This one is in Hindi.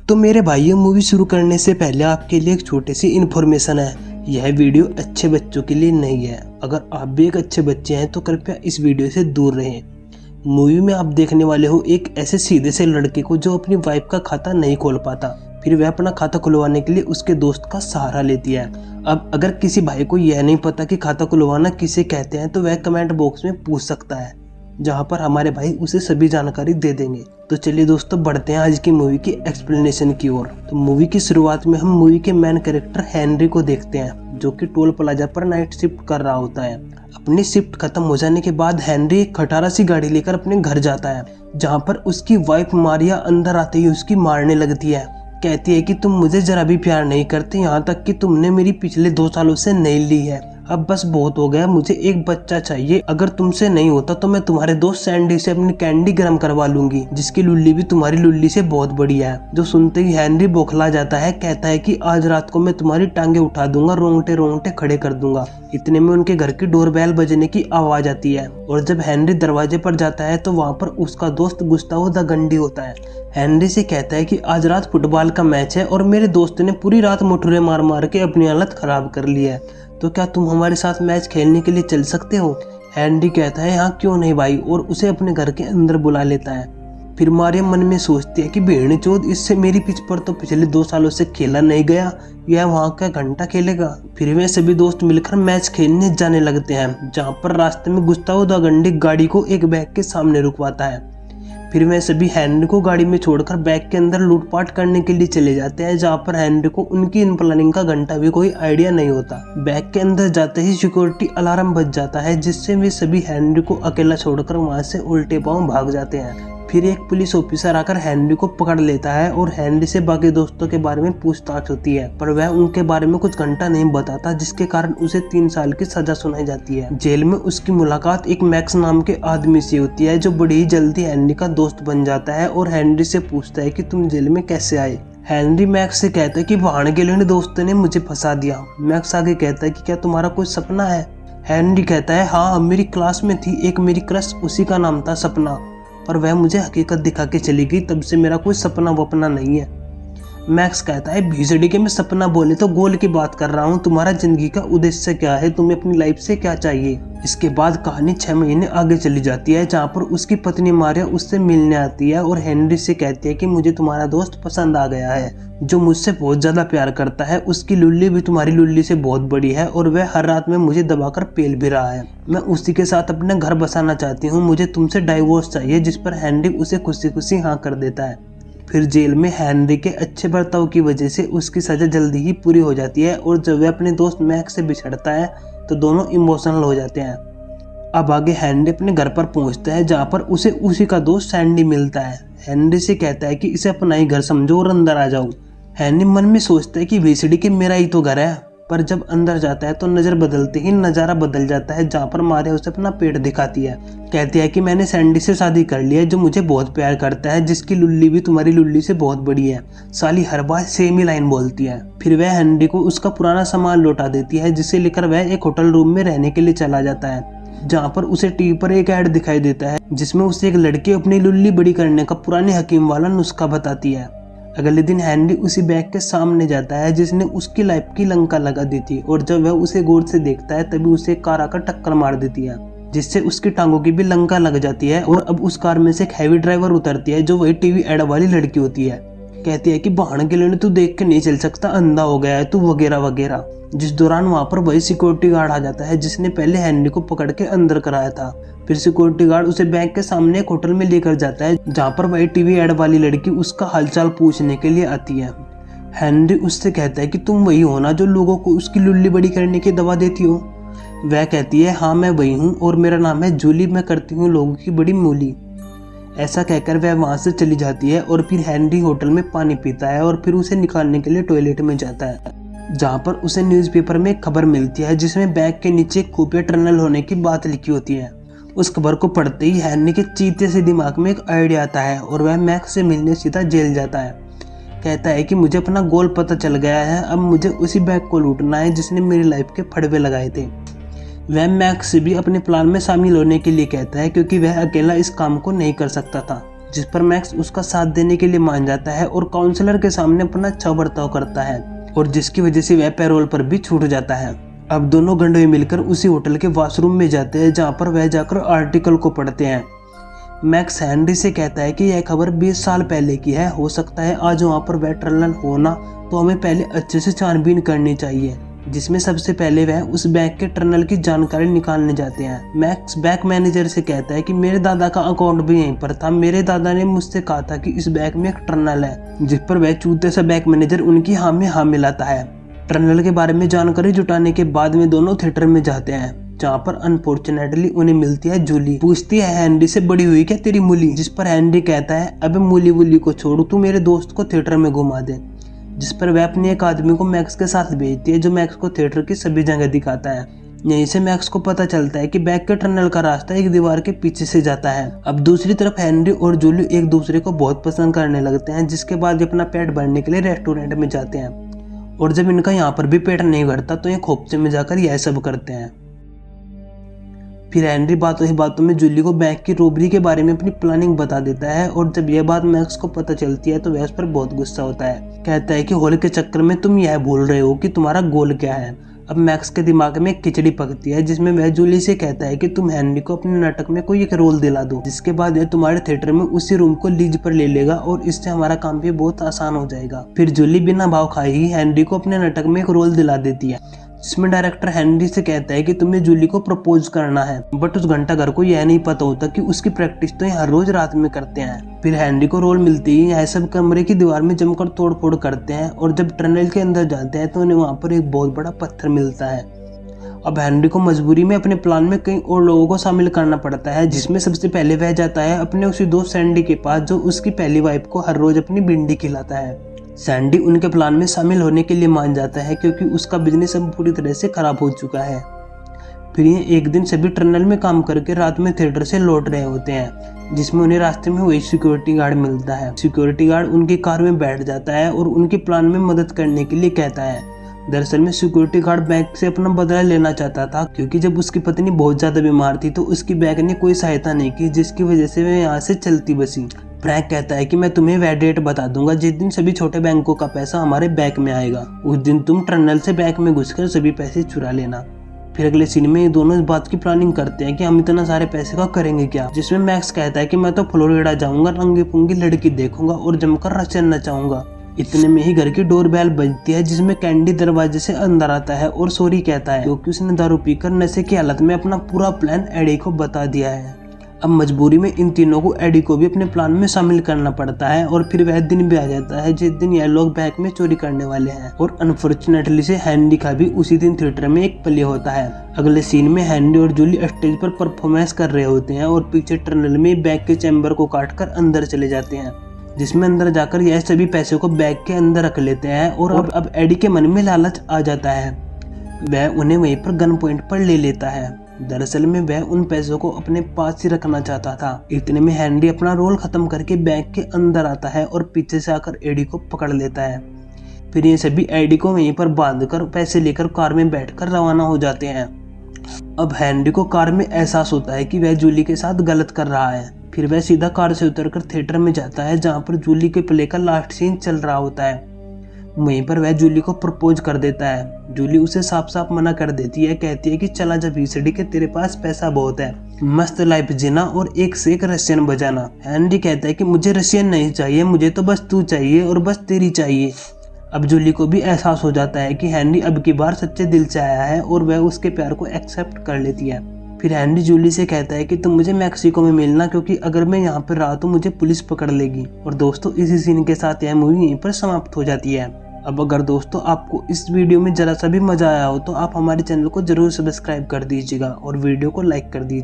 तो मेरे भाइयों, मूवी शुरू करने से पहले आपके लिए एक छोटी सी इन्फॉर्मेशन है। यह वीडियो अच्छे बच्चों के लिए नहीं है। अगर आप भी एक अच्छे बच्चे हैं तो कृपया इस वीडियो से दूर रहें। मूवी में आप देखने वाले हो एक ऐसे सीधे से लड़के को जो अपनी वाइफ का खाता नहीं खोल पाता, फिर वह अपना खाता खुलवाने के लिए उसके दोस्त का सहारा लेती है। अब अगर किसी भाई को यह नहीं पता कि खाता खुलवाना किसे कहते हैं तो वह कमेंट बॉक्स में पूछ सकता है, जहां पर हमारे भाई उसे सभी जानकारी दे देंगे। तो चलिए दोस्तों, बढ़ते हैं आज की मूवी की एक्सप्लेनेशन की ओर। तो मूवी की शुरुआत में हम मूवी के मेन कैरेक्टर हेनरी को देखते हैं, जो कि टोल प्लाजा पर नाइट शिफ्ट कर रहा होता है। अपनी शिफ्ट खत्म हो जाने के बाद हेनरी एक खटारा सी गाड़ी लेकर अपने घर जाता है, जहां पर उसकी वाइफ मारिया अंदर आते ही उसकी मारने लगती है। कहती है कि तुम मुझे जरा भी प्यार नहीं करते, यहाँ तक कि तुमने मेरी पिछले 2 सालों से नहीं ली है। अब बस बहुत हो गया, मुझे एक बच्चा चाहिए। अगर तुमसे नहीं होता तो मैं तुम्हारे दोस्त सैंडी से अपनी कैंडी गर्म करवा लूंगी, जिसकी लुल्ली भी तुम्हारी लुल्ली से बहुत बड़ी है। जो सुनते ही हेनरी बौखला जाता है, कहता है कि आज रात को मैं तुम्हारी टांगे उठा दूंगा, रोंगटे रोंगटे खड़े कर दूंगा। इतने में उनके घर की डोरबेल बजने की आवाज आती है, और जब हेनरी दरवाजे पर जाता है तो वहाँ पर उसका दोस्त गुस्तावो द गंडी होता है। हेनरी से कहता है कि आज रात फुटबॉल का मैच है और मेरे दोस्त ने पूरी रात मुठुरे मार मार के अपनी हालत खराब कर ली है, तो क्या तुम हमारे साथ मैच खेलने के लिए चल सकते हो? हेनरी कहता है हाँ क्यों नहीं भाई, और उसे अपने घर के अंदर बुला लेता है। फिर मारिया मन में सोचती है कि भेड़ चोद, इससे मेरी पिच पर तो पिछले 2 सालों से खेला नहीं गया, यह वहाँ का घंटा खेलेगा। फिर वे सभी दोस्त मिलकर मैच खेलने जाने लगते हैं, जहाँ पर रास्ते में गुस्तावो द गंडी गाड़ी को एक बैग के सामने रुकवाता है। फिर वे सभी हेनरी को गाड़ी में छोड़कर बैग के अंदर लूटपाट करने के लिए चले जाते हैं, जहाँ पर हेनरी को उनकी इन प्लानिंग का घंटा भी कोई आइडिया नहीं होता। बैग के अंदर जाते ही सिक्योरिटी अलार्म बज जाता है, जिससे वे सभी हेनरी को अकेला छोड़कर वहां से उल्टे पांव भाग जाते हैं। फिर एक पुलिस ऑफिसर आकर हेनरी को पकड़ लेता है और हेनरी से बाकी दोस्तों के बारे में पूछताछ होती है, पर वह उनके बारे में कुछ घंटा नहीं बताता, जिसके कारण उसे 3 साल की सजा सुनाई जाती है। जेल में उसकी मुलाकात एक मैक्स नाम के आदमी से होती है, जो बड़ी ही जल्दी हेनरी का दोस्त बन जाता है और हेनरी से पूछता है कि तुम जेल में कैसे आए। हेनरी मैक्स से कहता है कि वहां के लोग दोस्तों ने मुझे फंसा दिया। मैक्स आगे कहता है कि क्या तुम्हारा कोई सपना है? हेनरी कहता है हाँ, मेरी क्लास में थी एक मेरी क्रश, उसी का नाम था सपना, और वह मुझे हकीकत दिखा के चली गई, तब से मेरा कोई सपना वपना नहीं है। मैक्स कहता है भीसड़ी के मैं सपना बोले तो गोल की बात कर रहा हूँ, तुम्हारा जिंदगी का उद्देश्य क्या है, तुम्हें अपनी लाइफ से क्या चाहिए? इसके बाद कहानी 6 महीने आगे चली जाती है, जहाँ पर उसकी पत्नी मारिया उससे मिलने आती है और हेनरी से कहती है कि मुझे तुम्हारा दोस्त पसंद आ गया है, जो मुझसे बहुत ज्यादा प्यार करता है। उसकी लुल्ली भी तुम्हारी लुल्ली से बहुत बड़ी है और वह हर रात में मुझे दबाकर पेल भी रहा है। मैं उसी के साथ अपना घर बसाना चाहती हूँ, मुझे तुमसे डाइवोर्स चाहिए। जिस पर हेनरी उसे खुशी खुशी हाँ कर देता है। फिर जेल में हेनरी के अच्छे बर्ताव की वजह से उसकी सजा जल्दी ही पूरी हो जाती है, और जब वह अपने दोस्त मैक्स से बिछड़ता है तो दोनों इमोशनल हो जाते हैं। अब आगे हेनरी अपने घर पर पहुंचता है, जहां पर उसे उसी का दोस्त सैंडी मिलता है। हेनरी से कहता है कि इसे अपना ही घर समझो और अंदर आ जाओ। हेनरी मन में सोचता है कि भीसड़ी के मेरा ही तो घर है, पर जब अंदर जाता है तो नजर बदलते ही नजारा बदल जाता है, जहाँ पर मारिया उसे अपना पेट दिखाती है। कहती है कि मैंने सैंडी से शादी कर ली है, जो मुझे बहुत प्यार करता है, जिसकी लुल्ली भी तुम्हारी लुल्ली से बहुत बड़ी है। साली हर बार सेम ही लाइन बोलती है। फिर वह हेनरी को उसका पुराना सामान लौटा देती है, जिसे लेकर वह एक होटल रूम में रहने के लिए चला जाता है, जहाँ पर उसे टीवी पर एक ऐड दिखाई देता है, जिसमें उसे एक लड़की अपनी लुल्ली बड़ी करने का पुराने हकीम वाला नुस्खा बताती है। अगले दिन हेनरी उसी बैग के सामने जाता है जिसने उसकी लाइफ की लंका लगा दी थी, और जब वह उसे गौर से देखता है तभी उसे कार आकर टक्कर मार देती है, जिससे उसकी टांगों की भी लंका लग जाती है। और अब उस कार में से एक हैवी ड्राइवर उतरती है, जो वही टीवी एड वाली लड़की होती है। कहती है कि बहाने के लिए तू देख के नहीं चल सकता, अंधा हो गया है तू, वगैरह वगैरह। जिस दौरान वहां पर वही सिक्योरिटी गार्ड आ जाता है, जिसने पहले हेनरी को पकड़ के अंदर कराया था। फिर सिक्योरिटी गार्ड उसे बैंक के सामने एक होटल में लेकर जाता है, जहाँ पर वही टीवी एड वाली लड़की उसका हालचाल पूछने के लिए आती है। हेनरी उससे कहता है कि तुम वही हो ना जो लोगों को उसकी लुल्ली बड़ी करने की दवा देती हो? वह कहती है हाँ मैं वही हूँ, और मेरा नाम है जूली, मैं करती हूँ लोगों की बड़ी मूली। ऐसा कहकर वह वहां से चली जाती है, और फिर हेनरी होटल में पानी पीता है और फिर उसे निकालने के लिए टॉयलेट में जाता है, जहाँ पर उसे न्यूज़पेपर में एक खबर मिलती है, जिसमें बैग के नीचे खुफिया टनल होने की बात लिखी होती है। उस खबर को पढ़ते ही हेनरी के चीते से दिमाग में एक आइडिया आता है, और वह मैक्स से मिलने सीधा जेल जाता है। कहता है कि मुझे अपना गोल पता चल गया है, अब मुझे उसी बैग को लूटना है जिसने मेरी लाइफ के फड़वे लगाए थे। वह मैक्स से भी अपने प्लान में शामिल होने के लिए कहता है, क्योंकि वह अकेला इस काम को नहीं कर सकता था। जिस पर मैक्स उसका साथ देने के लिए मान जाता है और काउंसलर के सामने अपना अच्छा बर्ताव करता है और जिसकी वजह से वह पैरोल पर भी छूट जाता है। अब दोनों गंडोए मिलकर उसी होटल के वॉशरूम में जाते हैं जहाँ पर वह जाकर आर्टिकल को पढ़ते हैं। मैक्स हेनरी से कहता है कि यह खबर 20 साल पहले की है, हो सकता है आज वहाँ पर वह टनल होना, तो हमें पहले अच्छे से छानबीन करनी चाहिए, जिसमें सबसे पहले वह उस बैंक के टनल की जानकारी निकालने जाते हैं। मैक्स बैंक मैनेजर से कहता है कि मेरे दादा का अकाउंट भी यहीं पर था, मेरे दादा ने मुझसे कहा था कि इस बैंक में एक टनल है, जिस पर वह चूते सा बैंक मैनेजर उनकी हाँ में हाँ मिलाता है। टनल के बारे में जानकारी जुटाने के बाद में दोनों थिएटर में जाते हैं, जहाँ पर अनफॉर्चुनेटली उन्हें मिलती है जूली। पूछती है हेनरी से, बड़ी हुई क्या तेरी मूली? जिस पर हेनरी कहता है, अबे मूली वूली को छोड़ू, तू मेरे दोस्त को थिएटर में घुमा दे। जिस पर वह अपने एक आदमी को मैक्स के साथ भेजती है, जो मैक्स को थिएटर की सभी जगह दिखाता है। यहीं से मैक्स को पता चलता है कि बैक के टनल का रास्ता एक दीवार के पीछे से जाता है। अब दूसरी तरफ हेनरी और जूली एक दूसरे को बहुत पसंद करने लगते हैं, जिसके बाद अपना पेट भरने के लिए रेस्टोरेंट में जाते हैं और जब इनका यहाँ पर भी पेट नहीं भरता तो ये खोपचे में जाकर यह सब करते हैं। फिर हेनरी बातों ही बातों में जूली को बैंक की रॉबरी के बारे में अपनी प्लानिंग बता देता है और जब यह बात मैक्स को पता चलती है तो वह उस पर बहुत गुस्सा होता है। कहता है कि होली के चक्कर में तुम यह भूल रहे हो कि तुम्हारा गोल क्या है। अब मैक्स के दिमाग में एक खिचड़ी पकती है, जिसमें वह जूली से कहता है कि तुम हेनरी को अपने नाटक में कोई एक रोल दिला दो, जिसके बाद यह तुम्हारे थिएटर में उसी रूम को लीज पर ले लेगा और इससे हमारा काम भी बहुत आसान हो जाएगा। फिर जूली बिना भाव खाए ही हेनरी को अपने नाटक में एक रोल दिला देती है, जिसमें डायरेक्टर हेनरी से कहता है कि तुम्हें जूली को प्रपोज करना है, बट उस घंटाघर को यह नहीं पता होता कि उसकी प्रैक्टिस तो हर रोज रात में करते हैं। फिर हेनरी को रोल मिलते ही यह सब कमरे की दीवार में जमकर तोड़फोड़ करते हैं और जब टनल के अंदर जाते हैं तो उन्हें वहां पर एक बहुत बड़ा पत्थर मिलता है। अब हेनरी को मजबूरी में अपने प्लान में कई और लोगों को शामिल करना पड़ता है, जिसमें सबसे पहले वह जाता है अपने उसी दोस्त सैंडी के पास, जो उसकी पहली वाइफ को हर रोज अपनी भिंडी खिलाता है। सैंडी उनके प्लान में शामिल होने के लिए मान जाता है क्योंकि उसका बिजनेस अब पूरी तरह से खराब हो चुका है। फिर ये एक दिन सभी टनल में काम करके रात में थिएटर से लौट रहे होते हैं, जिसमें उन्हें रास्ते में वही सिक्योरिटी गार्ड मिलता है। सिक्योरिटी गार्ड उनकी कार में बैठ जाता है और उनके प्लान में मदद करने के लिए कहता है। दरअसल में सिक्योरिटी गार्ड बैंक से अपना बदला लेना चाहता था, क्योंकि जब उसकी पत्नी बहुत ज्यादा बीमार थी तो उसकी बैंक ने कोई सहायता नहीं की, जिसकी वजह से वह यहाँ से चलती बसी। फ्रैंक कहता है कि मैं तुम्हें वह डेट बता दूंगा जिस दिन सभी छोटे बैंकों का पैसा हमारे बैंक में आएगा, उस दिन तुम टनल से बैंक में घुसकर सभी पैसे चुरा लेना। फिर अगले सीन में ये दोनों इस बात की प्लानिंग करते हैं कि हम इतना सारे पैसे का करेंगे क्या, जिसमें मैक्स कहता है कि मैं तो फ्लोरिडा जाऊंगा, रंगी पुंगी लड़की देखूंगा और जमकर रचन नचाऊंगा। इतने में ही घर की डोरबेल बजती है, जिसमें कैंडी दरवाजे से अंदर आता है और सॉरी कहता है क्योंकि उसने दारू पीकर नशे की हालत में अपना पूरा प्लान एडी को बता दिया है। अब मजबूरी में इन तीनों को एडी को भी अपने प्लान में शामिल करना पड़ता है और फिर वह दिन भी आ जाता है जिस दिन यह लोग बैंक में चोरी करने वाले हैं और अनफॉर्चुनेटली से हेनरी का भी उसी दिन थिएटर में एक प्ले होता है। अगले सीन में हेनरी और जूली स्टेज पर परफॉर्मेंस कर रहे होते हैं और पीछे टनल में बैंक के चैम्बर को काटकर अंदर चले जाते हैं, जिसमें अंदर जाकर यह सभी पैसे को बैग के अंदर रख लेते हैं और अब एडी के मन में लालच आ जाता है, वह उन्हें वहीं पर गन पॉइंट पर ले लेता है। दरअसल में वह उन पैसों को अपने पास ही रखना चाहता था। इतने में हेनरी अपना रोल खत्म करके बैंक के अंदर आता है और पीछे से आकर एडी को पकड़ लेता है। फिर ये सभी एडी को वहीं पर बांधकर पैसे लेकर कार में बैठकर रवाना हो जाते हैं। अब हेनरी को कार में एहसास होता है कि वह जूली के साथ गलत कर रहा है। फिर वह सीधा कार से उतरकर थिएटर में जाता है, जहाँ पर जूली के प्ले का लास्ट सीन चल रहा होता है। वहीं पर वह जूली को प्रपोज कर देता है। जूली उसे साफ साफ मना कर देती है, कहती है कि चला जा भीसड़ी के, तेरे पास पैसा बहुत है, मस्त लाइफ जीना और एक से एक रशियन बजाना। हेनरी कहता है कि मुझे रशियन नहीं चाहिए, मुझे तो बस तू चाहिए और बस तेरी चाहिए। अब जूली को भी एहसास हो जाता है कि हेनरी अब की बार सच्चे दिल से आया है और वह उसके प्यार को एक्सेप्ट कर लेती है। फिर हेनरी जूली से कहता है कि तुम मुझे मैक्सिको में मिलना, क्योंकि अगर मैं यहाँ पर रहा तो मुझे पुलिस पकड़ लेगी। और दोस्तों, इसी सीन के साथ यह मूवी यहीं पर समाप्त हो जाती है। अब अगर दोस्तों आपको इस वीडियो में जरा सा भी मजा आया हो तो आप हमारे चैनल को जरूर सब्सक्राइब कर दीजिएगा और वीडियो को लाइक कर दीजिए।